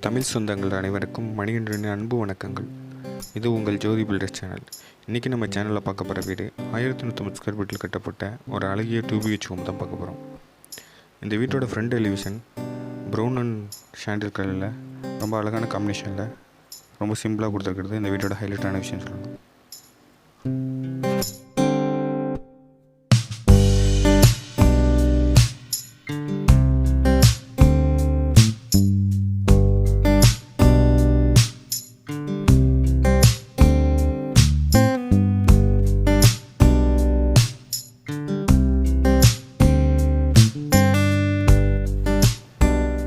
தமிழ் சொந்தங்கள் அனைவருக்கும் மணிகண்டனின் அன்பு வணக்கங்கள். இது உங்கள் ஜோதி பில்டர்ஸ் சேனல். இன்றைக்கி நம்ம சேனலில் பார்க்க போகிற வீடு 1150 ஸ்கொயர் ஃபீட்டில் கட்டப்பட்ட ஒரு அழகிய 2BH ஹோம் தான் பார்க்க போகிறோம். இந்த வீட்டோட ஃப்ரண்ட் எலிவேஷன் ப்ரௌன் அண்ட் ஷாண்டில் கலரில் ரொம்ப அழகான காம்பினேஷனில் ரொம்ப சிம்பிளாக கொடுத்துருக்கிறது இந்த வீட்டோட ஹைலைட்டான விஷயம் சொல்லணும்.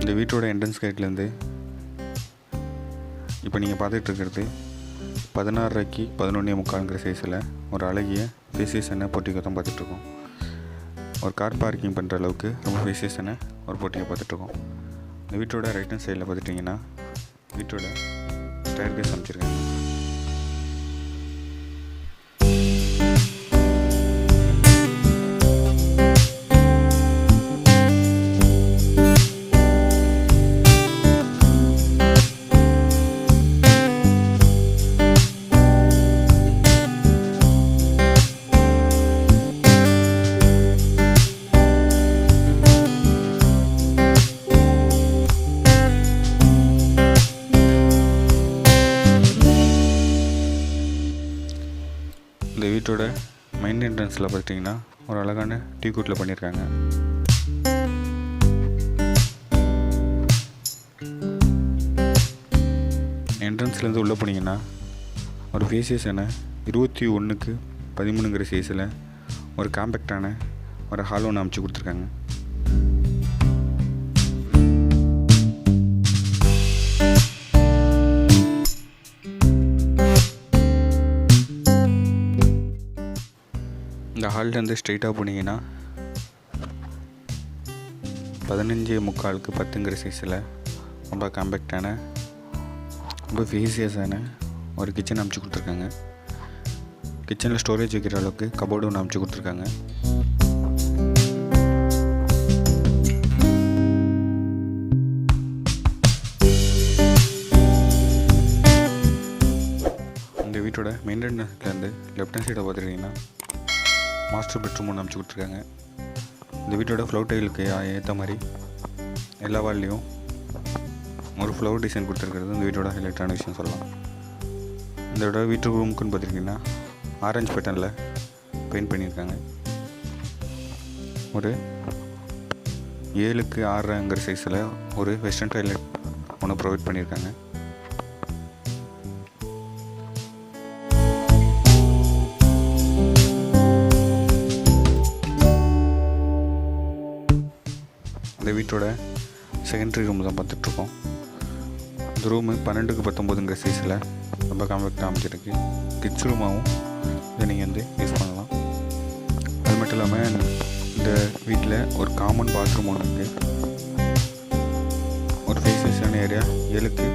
இந்த வீட்டோட என்ட்ரன்ஸ் கேட்லேருந்து இப்போ நீங்கள் பார்த்துட்ருக்கிறது 16:30 11:45 சைஸில் ஒரு அழகிய ஃபேசியஸான போர்ட்டிகோ தான் பார்த்துட்ருக்கோம். ஒரு கார் பார்க்கிங் பண்ணுற அளவுக்கு ரொம்ப ஃபேசியஸான ஒரு போர்ட்டிகோ பார்த்துட்ருக்கோம். இந்த வீட்டோட ரைட் ஹேண்ட் சைடில் பார்த்துட்டிங்கன்னா வீட்டோட ஸ்டேர் கேஸ் அமைச்சிருக்காங்க. இந்த வீட்டோட மெயின் என்ட்ரன்ஸில் பார்த்திங்கன்னா ஒரு அழகான டீ குட்டில் பண்ணியிருக்காங்க. என்ட்ரன்ஸ்லேருந்து உள்ளே போனீங்கன்னா ஒரு ஃபேசியஸான 21:13 சைஸில் ஒரு காம்பேக்டான ஒரு ஹால் ஒன்று அமைச்சு கொடுத்துருக்காங்க. இந்த ஹால்லேருந்து ஸ்ட்ரெயிட்டாக போனீங்கன்னா 15:45 சைஸில் ரொம்ப காம்பேக்டான ரொம்ப ஃபேசியஸான ஒரு கிச்சன் அமைச்சு கொடுத்துருக்காங்க. கிச்சனில் ஸ்டோரேஜ் வைக்கிற அளவுக்கு கபோர்டு ஒன்று அமைச்சு கொடுத்துருக்காங்க. இந்த வீட்டோட மெயின் என்ட்ரன்ஸ்லேருந்து லெஃப்ட் ஹேண்ட் சைடை பார்த்துட்டிங்கன்னா மாஸ்டர் பெட்ரூம் ஒன்று அமைச்சு கொடுத்துருக்காங்க. இந்த வீட்டோட ஃப்ளோர் டைலுக்கு ஏற்ற மாதிரி எல்லா வால்லையும் ஒரு ஃப்ளவர் டிசைன் கொடுத்துருக்கிறது இந்த வீட்டோட ஹைலைட்டான விஷயம் சொல்லலாம். இந்த வீட்டு ரூமுக்குன்னு பார்த்துருக்கீங்கன்னா ஆரஞ்சு பேட்டர்னில் பெயிண்ட் பண்ணியிருக்காங்க. ஒரு 7:6 சைஸில் ஒரு வெஸ்டர்ன் டாய்லெட் ஒன்று ப்ரொவைட் பண்ணியிருக்காங்க. இந்த வீட்டோட செகண்டரி ரூம் தான் பார்த்துட்ருக்கோம். இந்த ரூமு 12:19 சைஸில் ரொம்ப காம்பேக்டாக அமைச்சிருக்கு. கிட்ஸ் ரூமாகவும் இதை நீங்கள் யூஸ் பண்ணலாம். அது மட்டும் இல்லாமல் இந்த வீட்டில் ஒரு காமன் பாத்ரூம் ஒன்று இருக்குது. ஒரு ஃபேசியஸான ஏரியா 7:13